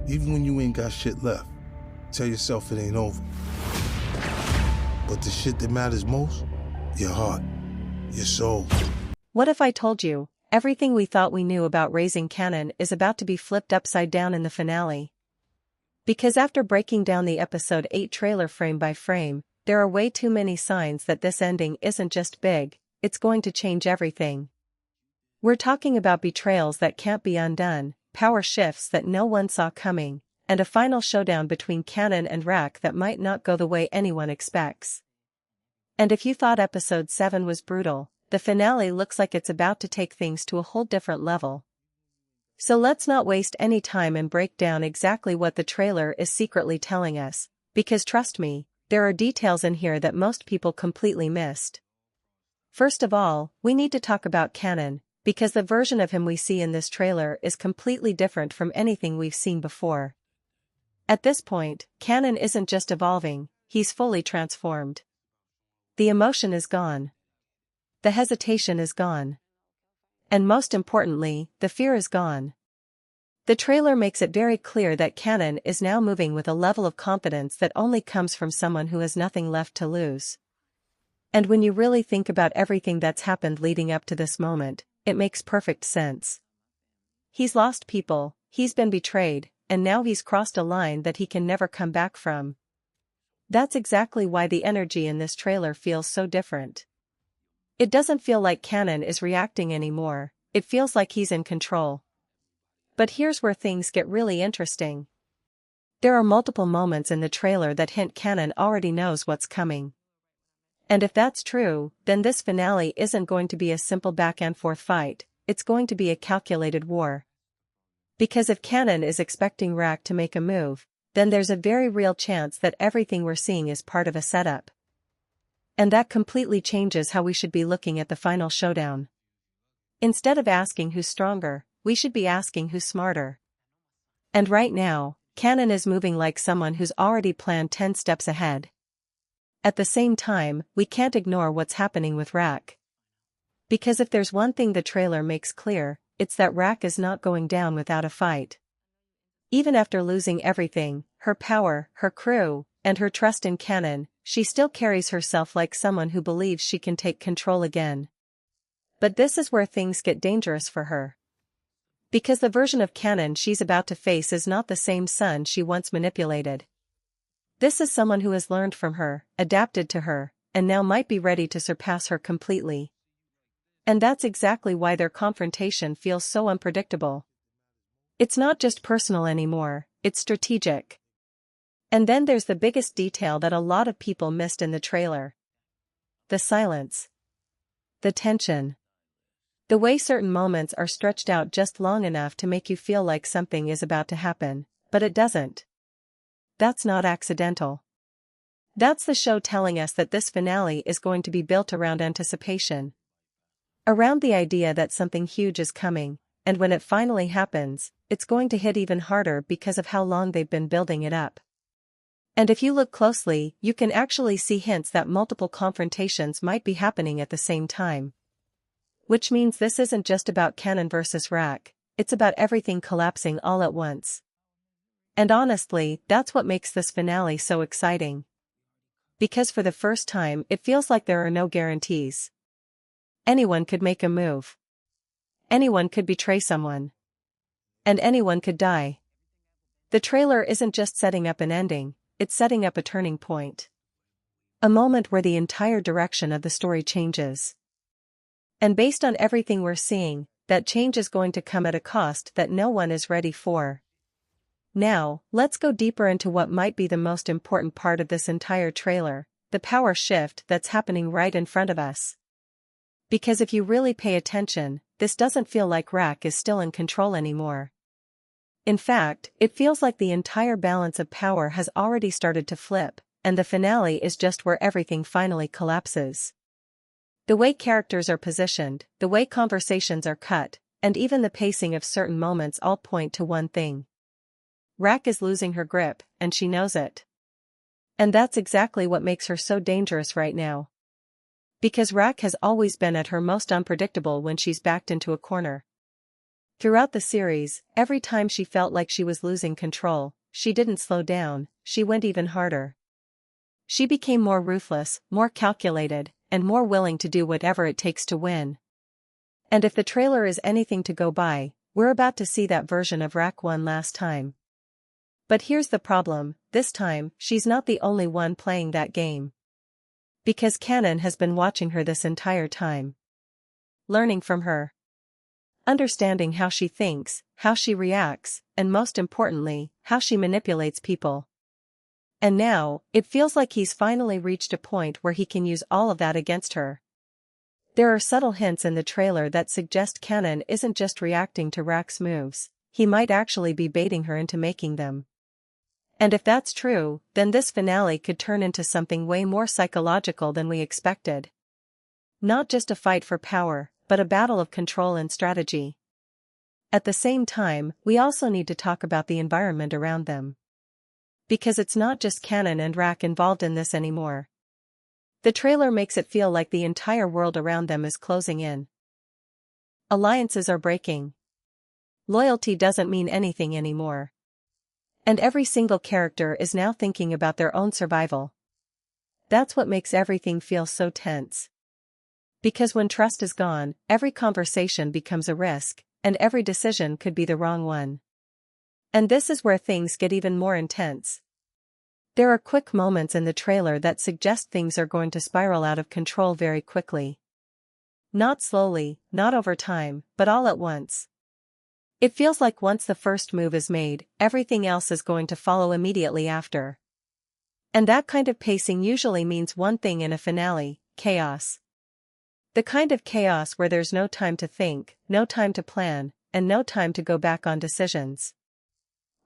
Even when you ain't got shit left, tell yourself it ain't over. But the shit that matters most, your heart, your soul. What if I told you, everything we thought we knew about Raising Kanan is about to be flipped upside down in the finale? Because after breaking down the episode 8 trailer frame by frame, there are way too many signs that this ending isn't just big, it's going to change everything. We're talking about betrayals that can't be undone, power shifts that no one saw coming, and a final showdown between Kanan and Rak that might not go the way anyone expects. And if you thought episode 7 was brutal, the finale looks like it's about to take things to a whole different level. So let's not waste any time and break down exactly what the trailer is secretly telling us, because trust me, there are details in here that most people completely missed. First of all, we need to talk about Kanan, because the version of him we see in this trailer is completely different from anything we've seen before. At this point, Kanan isn't just evolving, he's fully transformed. The emotion is gone. The hesitation is gone. And most importantly, the fear is gone. The trailer makes it very clear that Kanan is now moving with a level of confidence that only comes from someone who has nothing left to lose. And when you really think about everything that's happened leading up to this moment, it makes perfect sense. He's lost people, he's been betrayed, and now he's crossed a line that he can never come back from. That's exactly why the energy in this trailer feels so different. It doesn't feel like Kanan is reacting anymore, it feels like he's in control. But here's where things get really interesting. There are multiple moments in the trailer that hint Kanan already knows what's coming. And if that's true, then this finale isn't going to be a simple back-and-forth fight, it's going to be a calculated war. Because if Kanan is expecting Rak to make a move, then there's a very real chance that everything we're seeing is part of a setup. And that completely changes how we should be looking at the final showdown. Instead of asking who's stronger, we should be asking who's smarter. And right now, Kanan is moving like someone who's already planned 10 steps ahead. At the same time, we can't ignore what's happening with Rak. Because if there's one thing the trailer makes clear, it's that Rak is not going down without a fight. Even after losing everything, her power, her crew, and her trust in Kanan, she still carries herself like someone who believes she can take control again. But this is where things get dangerous for her. Because the version of Kanan she's about to face is not the same son she once manipulated. This is someone who has learned from her, adapted to her, and now might be ready to surpass her completely. And that's exactly why their confrontation feels so unpredictable. It's not just personal anymore, it's strategic. And then there's the biggest detail that a lot of people missed in the trailer. The silence. The tension. The way certain moments are stretched out just long enough to make you feel like something is about to happen, but it doesn't. That's not accidental. That's the show telling us that this finale is going to be built around anticipation. Around the idea that something huge is coming, and when it finally happens, it's going to hit even harder because of how long they've been building it up. And if you look closely, you can actually see hints that multiple confrontations might be happening at the same time. Which means this isn't just about Kanan versus Rak, it's about everything collapsing all at once. And honestly, that's what makes this finale so exciting. Because for the first time, it feels like there are no guarantees. Anyone could make a move. Anyone could betray someone. And anyone could die. The trailer isn't just setting up an ending, it's setting up a turning point. A moment where the entire direction of the story changes. And based on everything we're seeing, that change is going to come at a cost that no one is ready for. Now, let's go deeper into what might be the most important part of this entire trailer, the power shift that's happening right in front of us. Because if you really pay attention, this doesn't feel like Rak is still in control anymore. In fact, it feels like the entire balance of power has already started to flip, and the finale is just where everything finally collapses. The way characters are positioned, the way conversations are cut, and even the pacing of certain moments all point to one thing. Rak is losing her grip, and she knows it. And that's exactly what makes her so dangerous right now. Because Rak has always been at her most unpredictable when she's backed into a corner. Throughout the series, every time she felt like she was losing control, she didn't slow down, she went even harder. She became more ruthless, more calculated, and more willing to do whatever it takes to win. And if the trailer is anything to go by, we're about to see that version of Rack one last time. But here's the problem, this time, she's not the only one playing that game. Because Kanan has been watching her this entire time. Learning from her. Understanding how she thinks, how she reacts, and most importantly, how she manipulates people. And now, it feels like he's finally reached a point where he can use all of that against her. There are subtle hints in the trailer that suggest Kanan isn't just reacting to Rack's moves, he might actually be baiting her into making them. And if that's true, then this finale could turn into something way more psychological than we expected. Not just a fight for power, but a battle of control and strategy. At the same time, we also need to talk about the environment around them. Because it's not just Kanan and Rack involved in this anymore. The trailer makes it feel like the entire world around them is closing in. Alliances are breaking. Loyalty doesn't mean anything anymore. And every single character is now thinking about their own survival. That's what makes everything feel so tense. Because when trust is gone, every conversation becomes a risk, and every decision could be the wrong one. And this is where things get even more intense. There are quick moments in the trailer that suggest things are going to spiral out of control very quickly. Not slowly, not over time, but all at once. It feels like once the first move is made, everything else is going to follow immediately after. And that kind of pacing usually means one thing in a finale: chaos. The kind of chaos where there's no time to think, no time to plan, and no time to go back on decisions.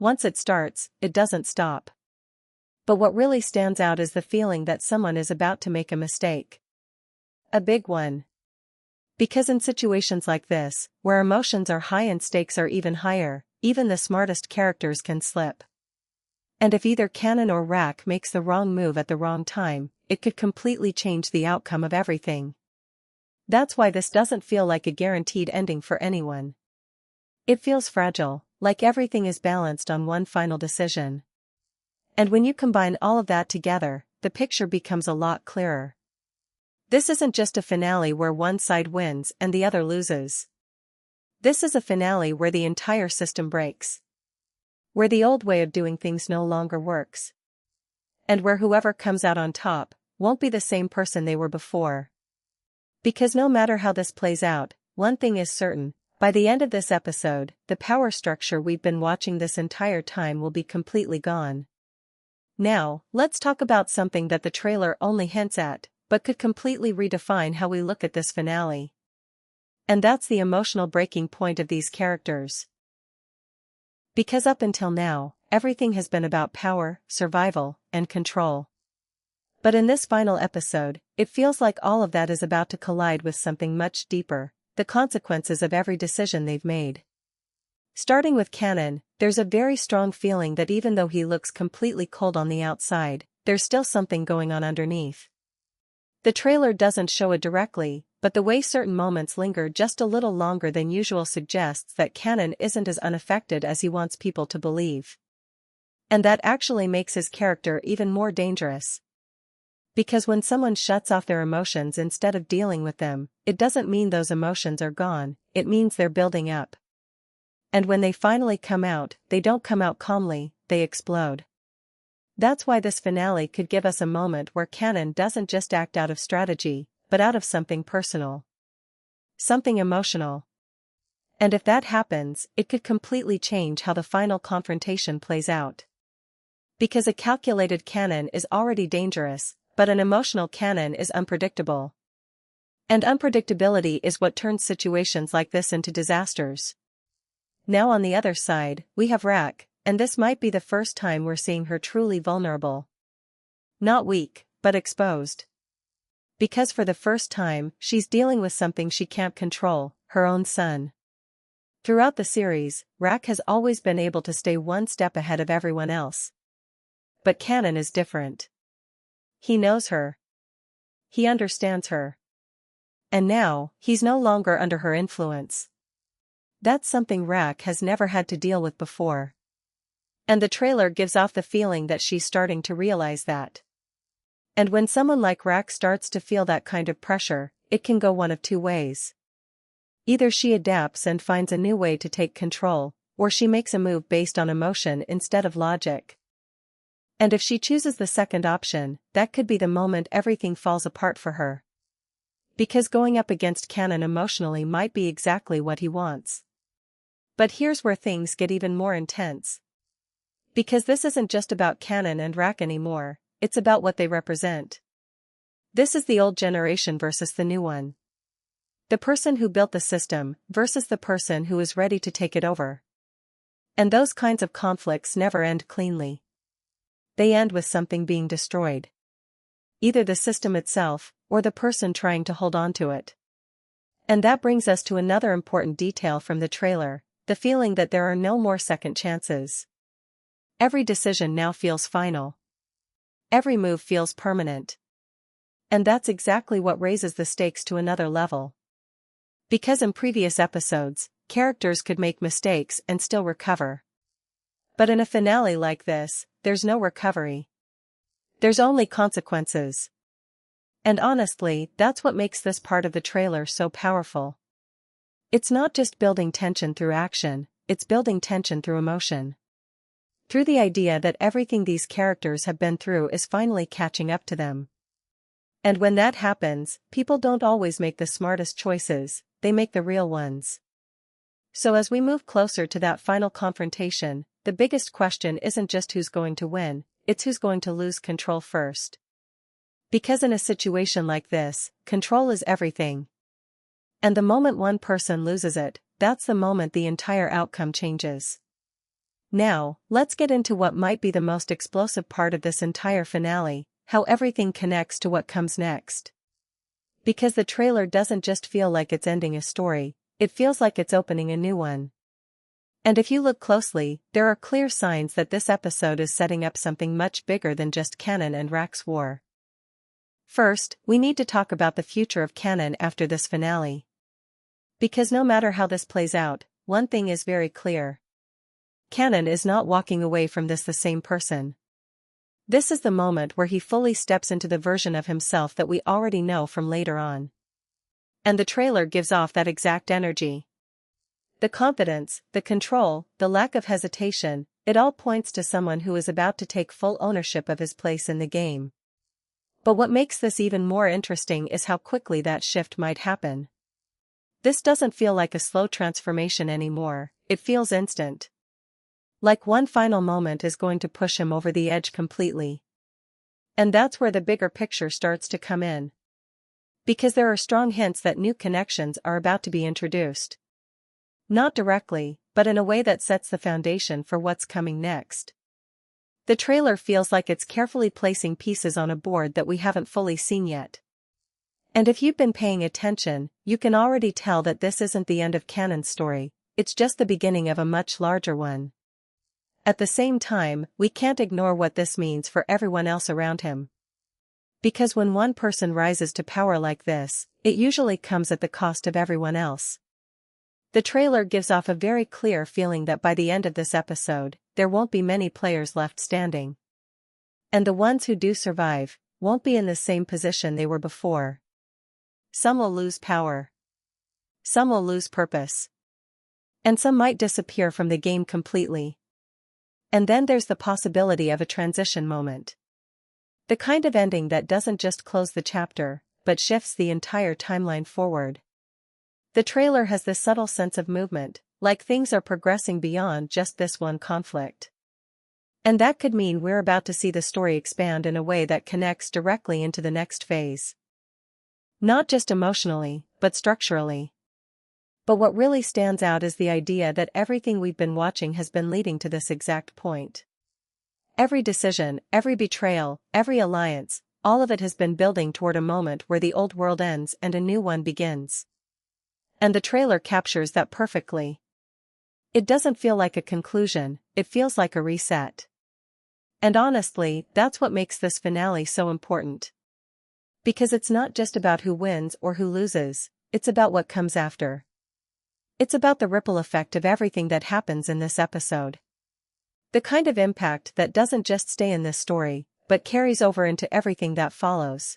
Once it starts, it doesn't stop. But what really stands out is the feeling that someone is about to make a mistake. A big one. Because in situations like this, where emotions are high and stakes are even higher, even the smartest characters can slip. And if either Kanan or Rack makes the wrong move at the wrong time, it could completely change the outcome of everything. That's why this doesn't feel like a guaranteed ending for anyone. It feels fragile, like everything is balanced on one final decision. And when you combine all of that together, the picture becomes a lot clearer. This isn't just a finale where one side wins and the other loses. This is a finale where the entire system breaks. Where the old way of doing things no longer works. And where whoever comes out on top won't be the same person they were before. Because no matter how this plays out, one thing is certain: by the end of this episode, the power structure we've been watching this entire time will be completely gone. Now, let's talk about something that the trailer only hints at, but could completely redefine how we look at this finale. And that's the emotional breaking point of these characters. Because up until now, everything has been about power, survival, and control. But in this final episode, it feels like all of that is about to collide with something much deeper: the consequences of every decision they've made. Starting with Kanan, there's a very strong feeling that even though he looks completely cold on the outside, there's still something going on underneath. The trailer doesn't show it directly, but the way certain moments linger just a little longer than usual suggests that Kanan isn't as unaffected as he wants people to believe. And that actually makes his character even more dangerous. Because when someone shuts off their emotions instead of dealing with them, it doesn't mean those emotions are gone, it means they're building up. And when they finally come out, they don't come out calmly, they explode. That's why this finale could give us a moment where Kanan doesn't just act out of strategy, but out of something personal. Something emotional. And if that happens, it could completely change how the final confrontation plays out. Because a calculated Kanan is already dangerous, but an emotional Kanan is unpredictable. And unpredictability is what turns situations like this into disasters. Now on the other side, we have Rack, and this might be the first time we're seeing her truly vulnerable. Not weak, but exposed. Because for the first time, she's dealing with something she can't control: her own son. Throughout the series, Rack has always been able to stay one step ahead of everyone else. But Kanan is different. He knows her. He understands her. And now, he's no longer under her influence. That's something Rak has never had to deal with before. And the trailer gives off the feeling that she's starting to realize that. And when someone like Rak starts to feel that kind of pressure, it can go one of two ways. Either she adapts and finds a new way to take control, or she makes a move based on emotion instead of logic. And if she chooses the second option, that could be the moment everything falls apart for her. Because going up against Kanan emotionally might be exactly what he wants. But here's where things get even more intense. Because this isn't just about Kanan and Rak anymore, it's about what they represent. This is the old generation versus the new one. The person who built the system versus the person who is ready to take it over. And those kinds of conflicts never end cleanly. They end with something being destroyed. Either the system itself, or the person trying to hold on to it. And that brings us to another important detail from the trailer, the feeling that there are no more second chances. Every decision now feels final. Every move feels permanent. And that's exactly what raises the stakes to another level. Because in previous episodes, characters could make mistakes and still recover. But in a finale like this, there's no recovery. There's only consequences. And honestly, that's what makes this part of the trailer so powerful. It's not just building tension through action, it's building tension through emotion. Through the idea that everything these characters have been through is finally catching up to them. And when that happens, people don't always make the smartest choices, they make the real ones. So as we move closer to that final confrontation, the biggest question isn't just who's going to win, it's who's going to lose control first. Because in a situation like this, control is everything. And the moment one person loses it, that's the moment the entire outcome changes. Now, let's get into what might be the most explosive part of this entire finale, how everything connects to what comes next. Because the trailer doesn't just feel like it's ending a story, it feels like it's opening a new one. And if you look closely, there are clear signs that this episode is setting up something much bigger than just Kanan and Rak's war. First, we need to talk about the future of Kanan after this finale. Because no matter how this plays out, one thing is very clear. Kanan is not walking away from this the same person. This is the moment where he fully steps into the version of himself that we already know from later on. And the trailer gives off that exact energy. The confidence, the control, the lack of hesitation, it all points to someone who is about to take full ownership of his place in the game. But what makes this even more interesting is how quickly that shift might happen. This doesn't feel like a slow transformation anymore, it feels instant. Like one final moment is going to push him over the edge completely. And that's where the bigger picture starts to come in. Because there are strong hints that new connections are about to be introduced. Not directly, but in a way that sets the foundation for what's coming next. The trailer feels like it's carefully placing pieces on a board that we haven't fully seen yet. And if you've been paying attention, you can already tell that this isn't the end of Kanan's story, it's just the beginning of a much larger one. At the same time, we can't ignore what this means for everyone else around him. Because when one person rises to power like this, it usually comes at the cost of everyone else. The trailer gives off a very clear feeling that by the end of this episode, there won't be many players left standing. And the ones who do survive, won't be in the same position they were before. Some will lose power. Some will lose purpose. And some might disappear from the game completely. And then there's the possibility of a transition moment. The kind of ending that doesn't just close the chapter, but shifts the entire timeline forward. The trailer has this subtle sense of movement, like things are progressing beyond just this one conflict. And that could mean we're about to see the story expand in a way that connects directly into the next phase. Not just emotionally, but structurally. But what really stands out is the idea that everything we've been watching has been leading to this exact point. Every decision, every betrayal, every alliance, all of it has been building toward a moment where the old world ends and a new one begins. And the trailer captures that perfectly. It doesn't feel like a conclusion, it feels like a reset. And honestly, that's what makes this finale so important. Because it's not just about who wins or who loses, it's about what comes after. It's about the ripple effect of everything that happens in this episode. The kind of impact that doesn't just stay in this story, but carries over into everything that follows.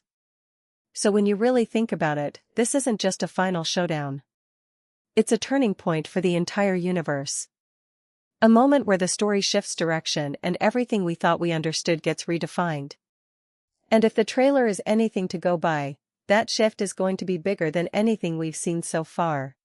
So when you really think about it, this isn't just a final showdown. It's a turning point for the entire universe. A moment where the story shifts direction and everything we thought we understood gets redefined. And if the trailer is anything to go by, that shift is going to be bigger than anything we've seen so far.